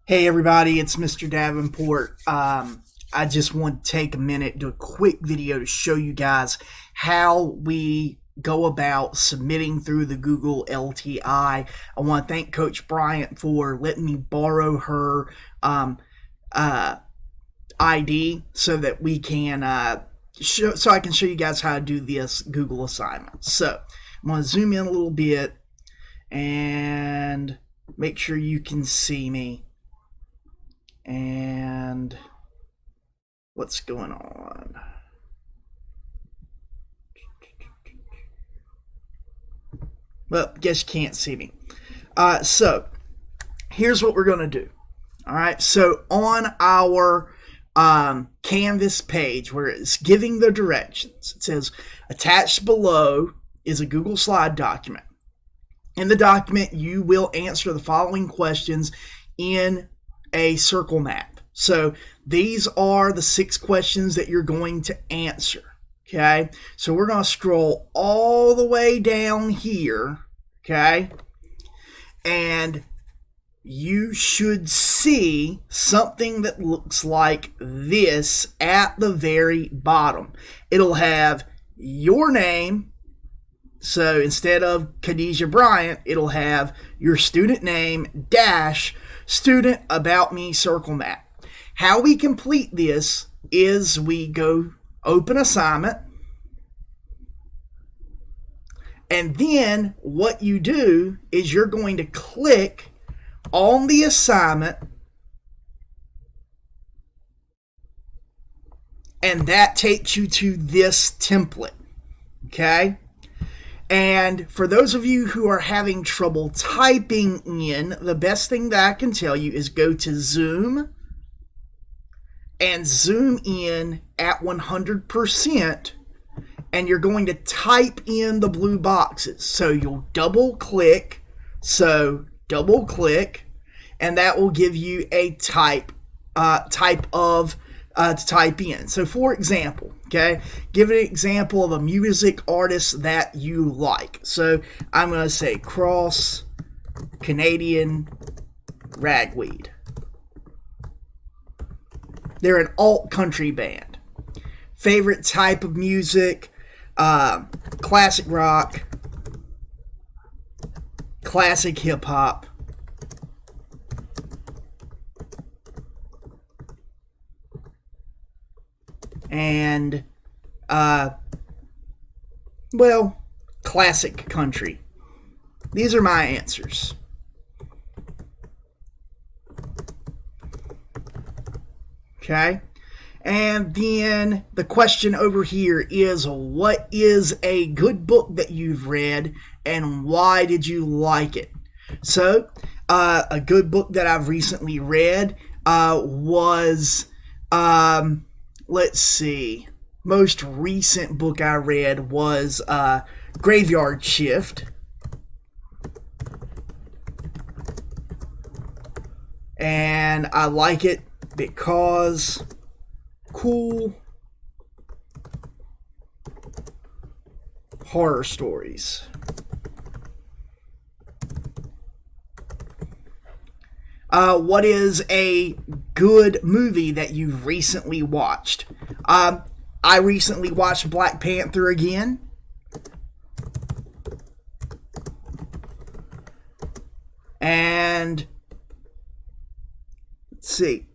Hey everybody, it's Mr. Davenport. I just want to take a minute, do a quick video to show you guys how we go about submitting through the Google LTI. I want to thank Coach Bryant for letting me borrow her ID so that we can so I can show you guys how to do this Google assignment. So I'm going to zoom in a little bit and make sure you can see me. And what's going on? Well, guess you can't see me. So here's what we're going to do. All right. So on our Canvas page where it's giving the directions, it says attached below is a Google Slide document. In the document, you will answer the following questions in a circle map. So these are the 6 questions that you're going to answer. Okay, so we're going to scroll all the way down here. Okay, and you should see something that looks like this at the very bottom. It'll have your name. So instead of Khadijah Bryant, it'll have your student name dash student about me circle map. How we complete this is we go open assignment, and then what you do is you're going to click on the assignment, and that takes you to this template. Okay? And for those of you who are having trouble typing in, the best thing that I can tell you is go to Zoom and zoom in at 100%, and you're going to type in the blue boxes. So you'll double click, and that will give you a type to type in. So for example, okay, give an example of a music artist that you like. So I'm going to say Cross Canadian Ragweed. They're an alt country band. Favorite type of music, classic rock, classic hip hop, and well, classic country. These are my answers. Okay, and then the question over here is, what is a good book that you've read and why did you like it? So a good book that I've recently read was let's see. Most recent book I read was Graveyard Shift. And I like it because cool horror stories. What is a good movie that you've recently watched? I recently watched Black Panther again. And let's see.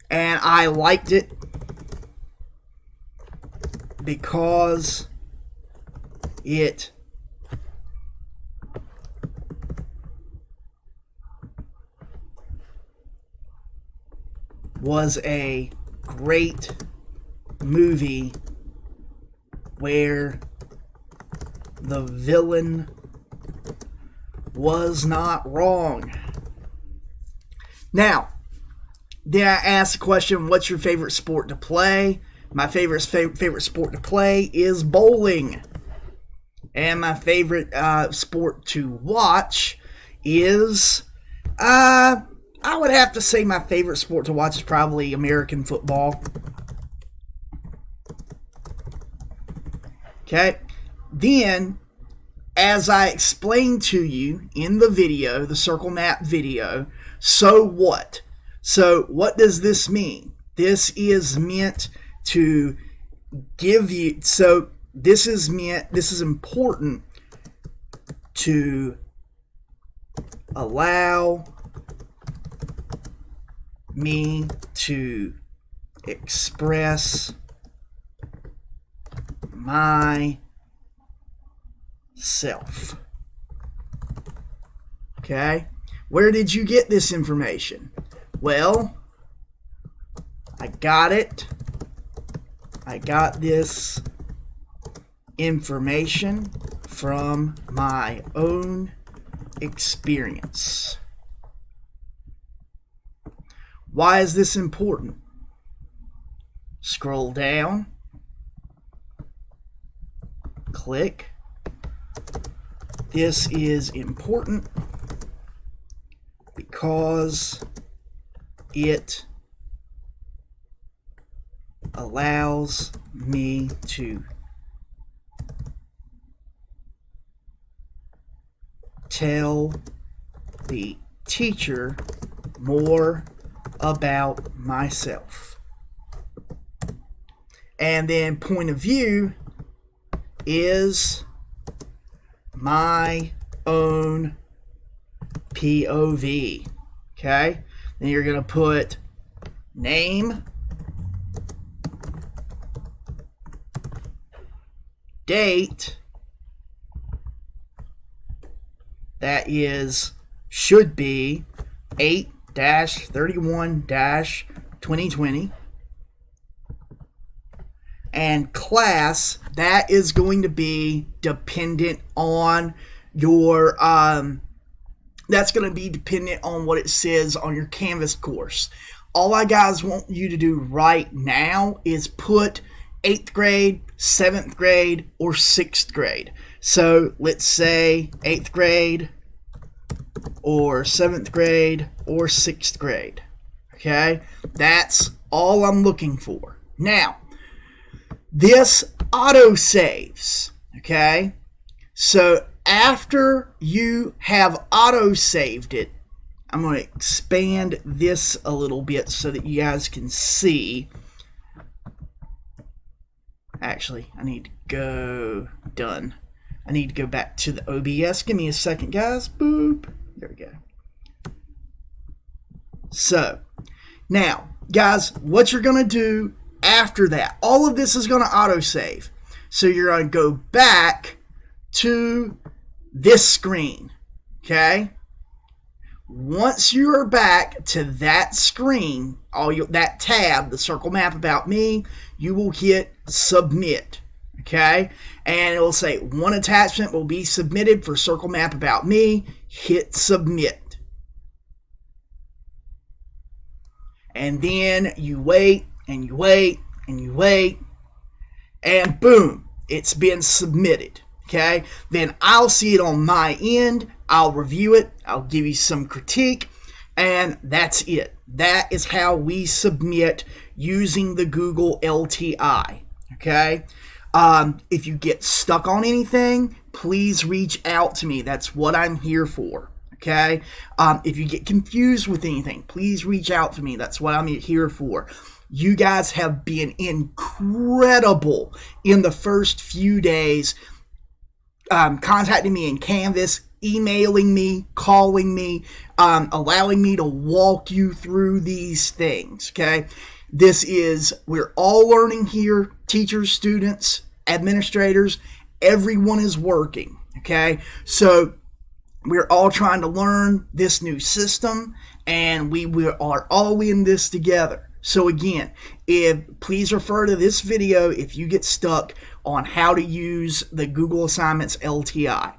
And I liked it because it was a great movie where the villain was not wrong. Now, then I asked the question, what's your favorite sport to play? My favorite sport to play is bowling. And my favorite sport to watch is I would have to say my favorite sport to watch is probably American football. Okay. Then, as I explained to you in the video, the circle map video, So what? So what does this mean? This is meant to give you, so this is important to allow me to express myself. Okay? Where did you get this information? Well, I got it. I got this information from my own experience. Why is this important? Scroll down. Click. This is important because it allows me to tell the teacher more about myself. And then point of view is my own POV. Okay? Then you're going to put name, date, that should be 8-31-2020, and class, that is going to be dependent on your that's going to be dependent on what it says on your Canvas course. All I guys want you to do right now is put 8th grade, 7th grade, or 6th grade. So let's say 8th grade or 7th grade or 6th grade. Okay? That's all I'm looking for. Now, this auto-saves. Okay? So after you have auto-saved it, I'm going to expand this a little bit so that you guys can see. Actually, I need to go done. I need to go back to the OBS. Give me a second, guys. Boop. There we go. So, now, guys, what you're going to do after that, all of this is going to autosave. So you're going to go back to this screen, okay? Once you are back to that screen, that tab, the circle map about me, you will hit submit, okay? And it will say one attachment will be submitted for circle map about me. Hit submit. And then you wait and you wait and you wait, and boom, it's been submitted. Okay, then I'll see it on my end. I'll review it. I'll give you some critique, and that's it. That is how we submit using the Google LTI. Okay, if you get stuck on anything, please reach out to me. That's what I'm here for. Okay, if you get confused with anything, please reach out to me. That's what I'm here for. You guys have been incredible in the first few days. Contacting me in Canvas, emailing me, calling me, allowing me to walk you through these things, okay? We're all learning here, teachers, students, administrators, everyone is working, okay? So we're all trying to learn this new system, and we are all in this together. So again, please refer to this video if you get stuck on how to use the Google Assignments LTI.